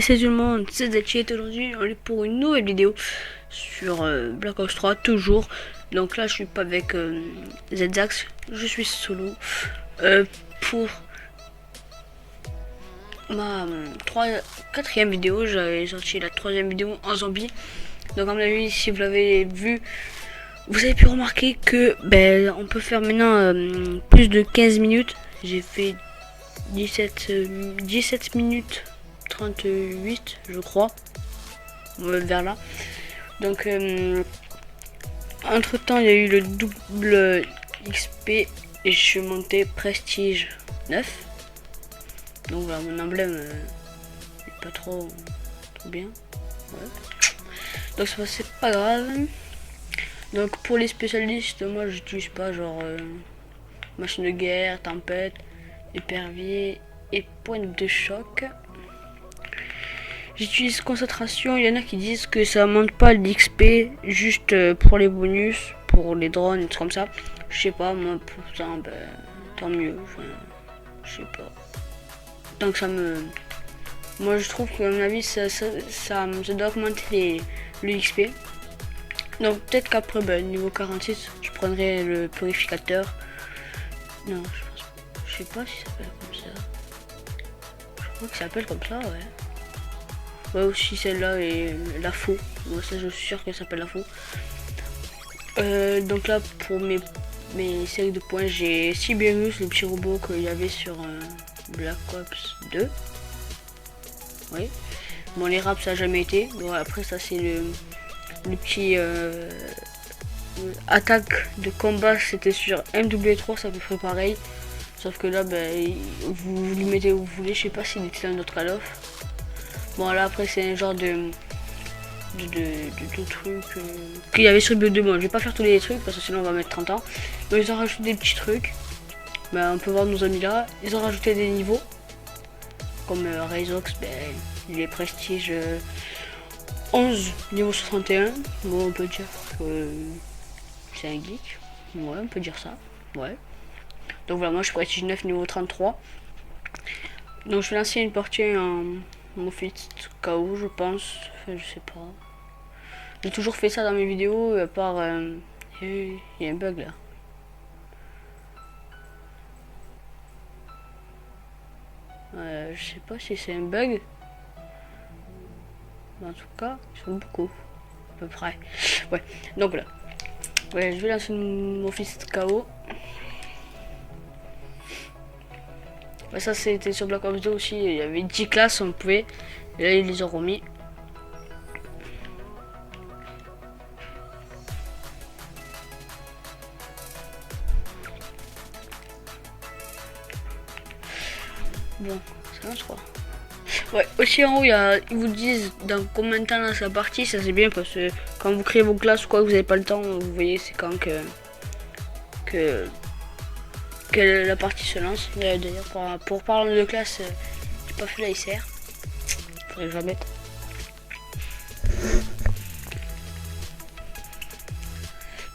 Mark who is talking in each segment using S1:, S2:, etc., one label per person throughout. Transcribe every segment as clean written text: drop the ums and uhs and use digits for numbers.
S1: Et c'est tout le monde, c'est Zetchet. Aujourd'hui on est pour une nouvelle vidéo sur Black Ops 3 toujours. Donc là je suis pas avec Zzax, je suis solo pour ma quatrième vidéo. J'avais sorti la troisième vidéo en zombie. Donc à mon avis, si vous l'avez vu, vous avez pu remarquer que on peut faire maintenant plus de 15 minutes. J'ai fait 17 minutes 38 je crois, vers là. Donc entre temps il y a eu le double XP et je suis monté prestige 9. Donc voilà, mon emblème est pas trop bien, ouais. Donc c'est pas grave. Donc pour les spécialistes, moi j'utilise pas genre machine de guerre, tempête, épervier et pointe de choc. J'utilise concentration. Il y en a qui disent que ça monte pas l'XP, juste pour les bonus, pour les drones et tout comme ça. Je sais pas, moi pour ça, tant mieux. Enfin, je sais pas. Donc ça me... Moi je trouve que à mon avis ça doit augmenter le XP. Donc peut-être qu'après niveau 46 je prendrai le purificateur. Non, je sais pas si ça s'appelle comme ça. Je crois que ça s'appelle comme ça, ouais. Ouais, aussi celle-là et la faux. Moi ça je suis sûr que ça s'appelle la faux. Donc là pour mes séries de points, j'ai Siberius, le petit robot qu'il y avait sur Black Ops 2. Oui. Bon, les raps ça a jamais été. Bon, après ça c'est le petit attaque de combat, c'était sur MW3, ça peut faire pareil. Sauf que là vous lui mettez où vous voulez. Je sais pas s'il était dans notre Call of. Bon là après c'est un genre de trucs qu'il y avait sur le BO2. Bon, je vais pas faire tous les trucs parce que sinon on va mettre 30 ans. Donc ils ont rajouté des petits trucs. On peut voir nos amis là. Ils ont rajouté des niveaux. Comme Razox, il est prestige 11 niveau 61. Bon, on peut dire que c'est un geek. Ouais, on peut dire ça. Ouais. Donc voilà, moi je suis prestige 9 niveau 33. Donc je vais lancer une partie en Mofist KO, je pense. Enfin, je sais pas. J'ai toujours fait ça dans mes vidéos, à part... il y a un bug là. Je sais pas si c'est un bug. Mais en tout cas, ils sont beaucoup. À peu près. Ouais, donc là. Ouais, je vais lancer mon fils KO. Ouais, ça c'était sur Black Ops 2 aussi. Il y avait 10 classes, on pouvait. Et là, ils les ont remis. Bon, c'est un 3. Ouais, aussi en haut, ils vous disent dans combien de temps lance la partie. Ça c'est bien parce que quand vous créez vos classes ou quoi, vous n'avez pas le temps, vous voyez c'est quand que la partie se lance. D'ailleurs, pour parler de classe, j'ai pas fait la ICR. Faudrait que je la mette.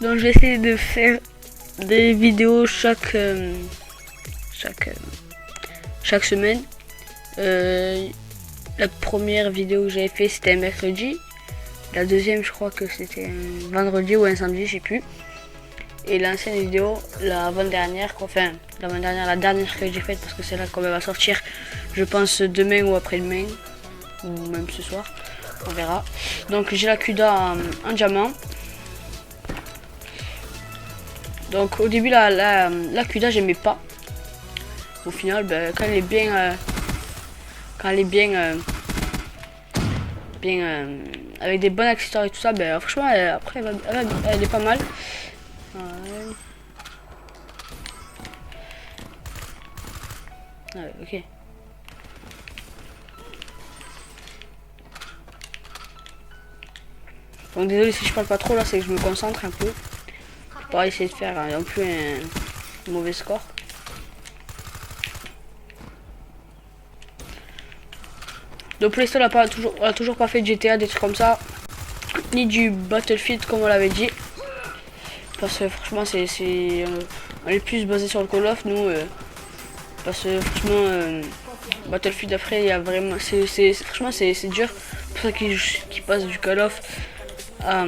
S1: Donc je vais essayer de faire des vidéos chaque semaine. La première vidéo que j'avais fait c'était un mercredi. La deuxième je crois que c'était un vendredi ou un samedi, je sais plus. Et l'ancienne vidéo, la dernière que j'ai faite, parce que c'est là qu'on va sortir, je pense demain ou après-demain, ou même ce soir, on verra. Donc j'ai la CUDA en diamant. Donc au début la CUDA j'aimais pas. Au final quand elle est bien avec des bons accessoires et tout ça, franchement après elle est pas mal. Ouais, ok. Donc désolé si je parle pas trop là, c'est que je me concentre un peu. Je vais pas essayer de faire non plus un mauvais score. Donc PlayStation a toujours pas fait de GTA, des trucs comme ça, ni du Battlefield comme on l'avait dit. Parce que franchement on est plus basé sur le Call of nous. Parce que franchement Battlefield après il y a vraiment franchement c'est dur pour ça qui passe du Call of à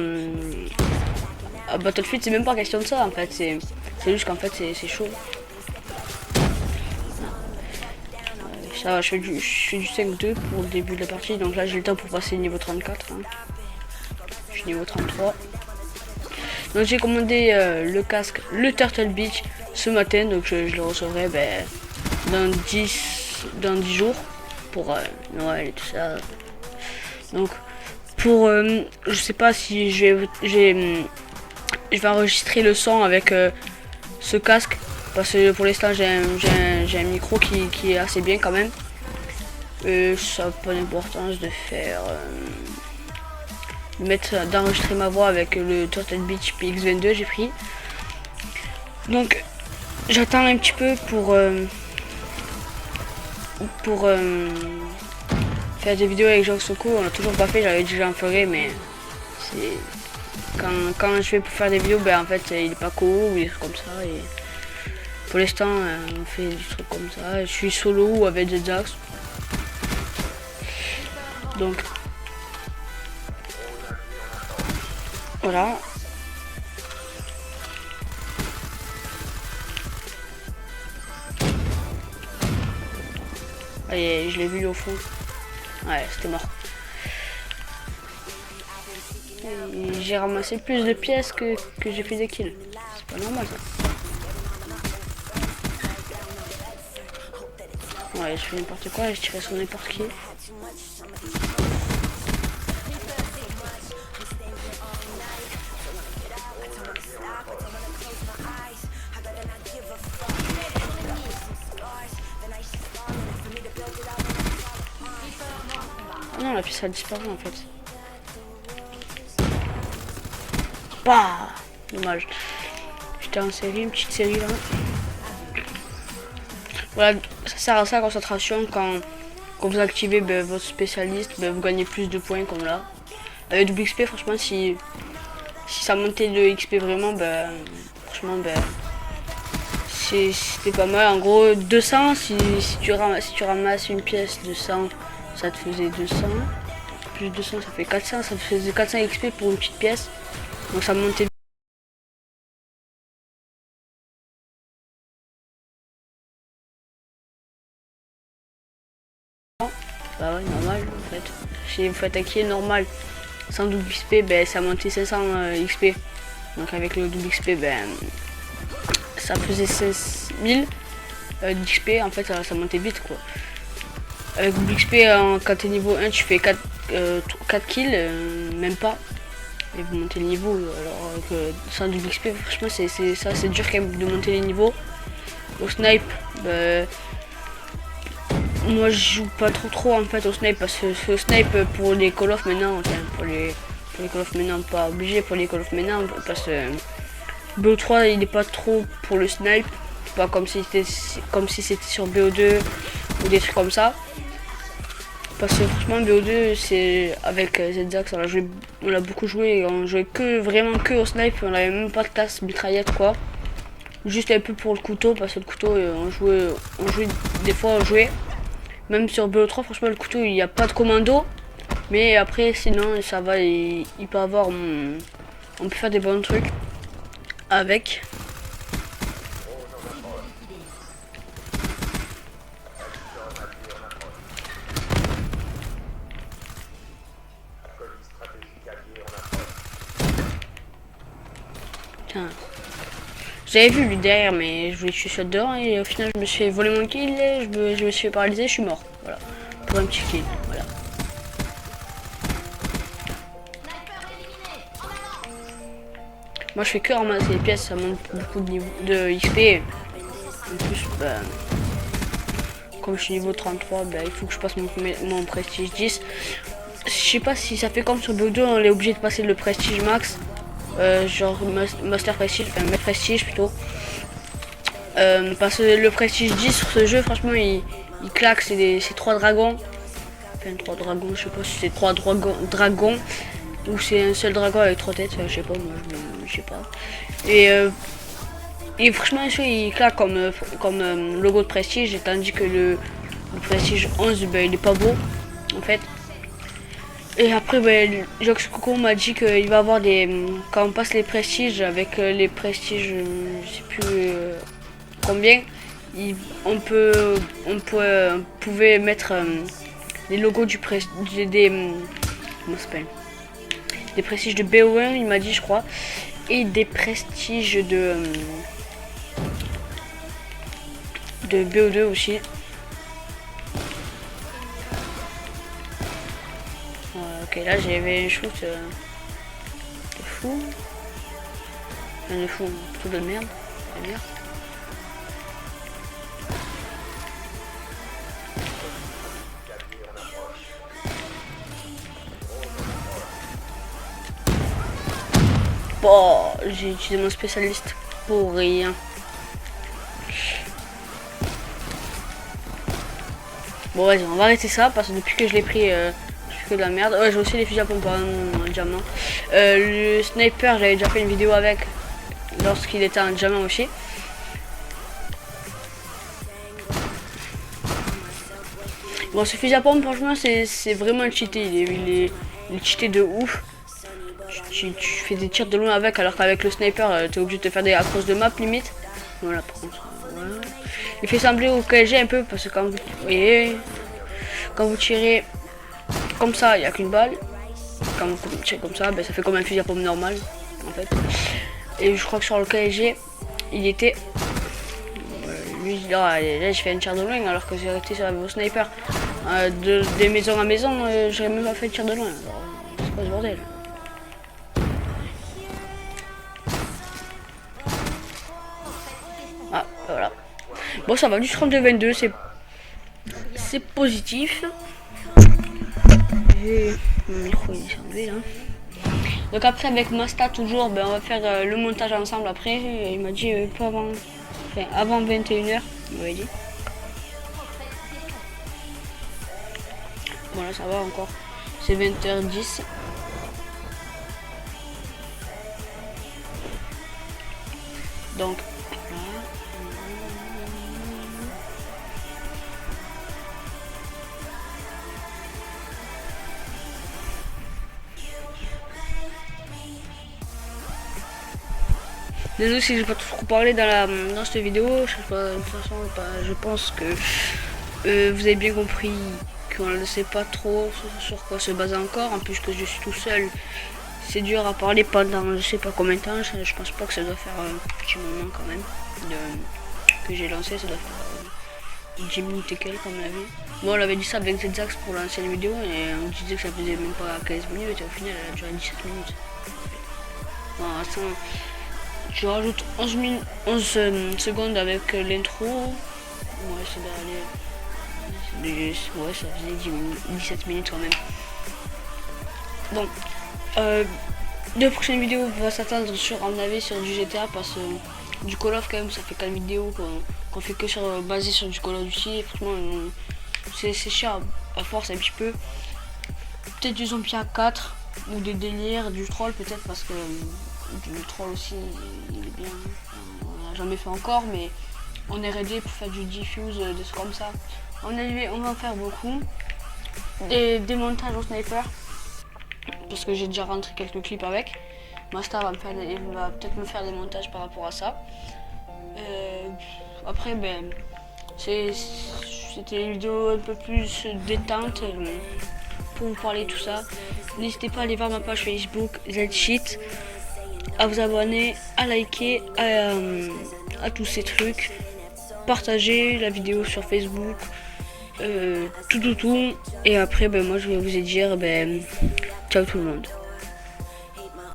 S1: Battlefield. C'est même pas question de ça en fait, c'est juste qu'en fait c'est chaud. Ça va, je fais du 5-2 pour le début de la partie, donc là j'ai le temps pour passer niveau 34 hein. Je suis niveau 33. Donc j'ai commandé le casque, le Turtle Beach ce matin, donc je le recevrai dans 10 jours pour Noël et tout ça. Donc pour je sais pas si je vais enregistrer le son avec ce casque parce que pour l'instant j'ai un micro qui est assez bien quand même. Ça n'a pas d'importance de faire d'enregistrer ma voix avec le Turtle Beach PX22 j'ai pris. Donc j'attends un petit peu pour faire des vidéos avec Jean Soko. On a toujours pas fait, j'avais déjà en ferai, mais c'est quand je vais pour faire des vidéos, en fait il est pas co ou des trucs comme ça. Et pour l'instant on fait des trucs comme ça. Je suis solo ou avec des axes. Donc voilà. Allez, je l'ai vu au fond. Ouais, c'était mort. J'ai ramassé plus de pièces que j'ai fait des kills. C'est pas normal ça. Ouais, je fais n'importe quoi, je tirais sur n'importe qui. Ah non, la pièce a disparu en fait. Bah, dommage. J'étais en série, une petite série là. Voilà, ça sert à ça, concentration. Quand vous activez votre spécialiste, vous gagnez plus de points comme là. Avec double XP, franchement, si ça montait de XP vraiment, franchement, c'était pas mal. En gros, 200, si tu ramasses une pièce de 100, ça te faisait 200. Plus 200, ça fait 400. Ça te faisait 400 XP pour une petite pièce. Donc ça montait. Bah ouais, normal en fait. Si vous faites un kill normal sans double XP, ça montait 500 XP. Donc avec le double XP, ça faisait 5000 d'XP. En fait, ça montait vite quoi. Avec double XP, quand t'es niveau 1, tu fais 4 kills, même pas. Et vous montez le niveau. Alors que sans double XP, franchement, c'est dur quand même de monter les niveaux. Au snipe, moi je joue pas trop en fait au snipe parce que snipe pour les Call of maintenant, enfin, pour les Call of maintenant, pas obligé pour les Call of maintenant parce que BO3 il est pas trop pour le snipe, pas comme si c'était sur BO2 ou des trucs comme ça. Parce que franchement BO2 c'est avec ZZax on a beaucoup joué et on jouait vraiment que au snipe, on avait même pas de tasse mitraillette quoi. Juste un peu pour le couteau parce que le couteau on jouait des fois on jouait. Même sur BO3, franchement, le couteau, il n'y a pas de commando. Mais après, sinon, ça va. Il peut avoir. On peut faire des bons trucs avec. Tiens. J'avais vu lui derrière, mais je voulais que je sois dehors et au final, je me suis fait voler mon kill. Et je me suis fait paralyser, je suis mort. Voilà. Pour un petit kill. Voilà. Moi, je fais que ramasser les pièces, ça monte beaucoup de XP. En plus, comme je suis niveau 33, il faut que je passe mon prestige 10. Je sais pas si ça fait comme sur BO2, on est obligé de passer le prestige max. Genre master prestige, enfin maître prestige plutôt. Parce que le prestige 10 sur ce jeu, franchement, il claque. C'est 3 dragons. Enfin, 3 dragons, je sais pas si c'est 3 dragons ou c'est un seul dragon avec 3 têtes. Enfin, je sais pas, moi je sais pas. Et franchement, il claque comme logo de prestige, tandis que Le prestige 11, ben, il est pas beau en fait. Et après, ben, Jox Coco m'a dit qu'il va avoir des. Quand on passe les prestiges, avec les prestiges, je sais plus combien, on pouvait mettre les logos du prestige. Comment ça s'appelle? Des prestiges de BO1, il m'a dit, je crois. Et des prestiges de BO2 aussi. Ok, là j'avais une shoot de fou. Enfin, de fou, plutôt de merde, on va dire. Bon, j'ai utilisé mon spécialiste pour rien. Bon, vas-y, on va arrêter ça parce que depuis que je l'ai pris, je fais que de la merde. Ouais, j'ai aussi les fusils à pompe en diamant. Le sniper, j'avais déjà fait une vidéo avec lorsqu'il était en diamant aussi. Bon, ce fusil à pompe, franchement, c'est vraiment cheaté. Il est cheaté de ouf. Tu fais des tirs de loin avec, alors qu'avec le sniper, t'es obligé de te faire des accroches de map limite. Voilà, par contre, voilà. Il fait sembler au KG un peu parce que quand vous voyez, quand vous tirez comme ça, il n'y a qu'une balle. Quand vous tirez comme ça, ben, ça fait comme un fusil à pompe normal en fait. Et je crois que sur le KG, il était. Lui, là, je fais un tir de loin alors que j'ai resté sur la sniper. Des maisons à maison, j'aurais même pas fait de tir de loin. C'est quoi ce bordel? Ah, voilà. Bon, ça va, du 32-22, c'est positif. Et mon micro il s'est enlevé là. Donc après avec Masta toujours, ben, on va faire le montage ensemble après. Et il m'a dit pas avant, enfin, avant 21h, il m'avait dit. Voilà, ça va encore. C'est 20h10. Donc désolé si j'ai pas trop parlé dans cette vidéo. Je sais pas, de toute façon, je pense que vous avez bien compris qu'on ne sait pas trop sur quoi se baser encore. En plus que je suis tout seul, c'est dur à parler pendant je sais pas combien de temps. Je pense pas que ça doit faire un petit moment quand même que j'ai lancé. Ça doit faire 10 minutes et quelques comme on l'a vu. Bon, on avait dit ça avec Zzax pour lancer la vidéo et on disait que ça faisait même pas 15 minutes et au final elle a duré 17 minutes. Bon, attends. Je rajoute 11 secondes avec l'intro. Ouais, ça doit aller. Ouais, ça faisait 17 minutes quand même. Bon, deux prochaines vidéos, on va s'attendre sur un avis sur du GTA parce que du Call of quand même, ça fait 4 vidéos qu'on fait que basé sur du Call of Duty. Franchement, c'est cher à force un petit peu. Peut-être du zombie à 4 ou des délires, du troll peut-être parce que. Le troll aussi, il est bien. On n'a jamais fait encore, mais on est ready pour faire du diffuse, des trucs comme ça. On va en faire beaucoup. Des montages au sniper, parce que j'ai déjà rentré quelques clips avec. Masta va peut-être me faire des montages par rapport à ça. Après, ben, c'était une vidéo un peu plus détente pour vous parler de tout ça. N'hésitez pas à aller voir ma page Facebook, ZCheat. À vous abonner, à liker, à tous ces trucs, partager la vidéo sur Facebook, tout. Et après, ben, moi je vais vous dire, ben, ciao tout le monde.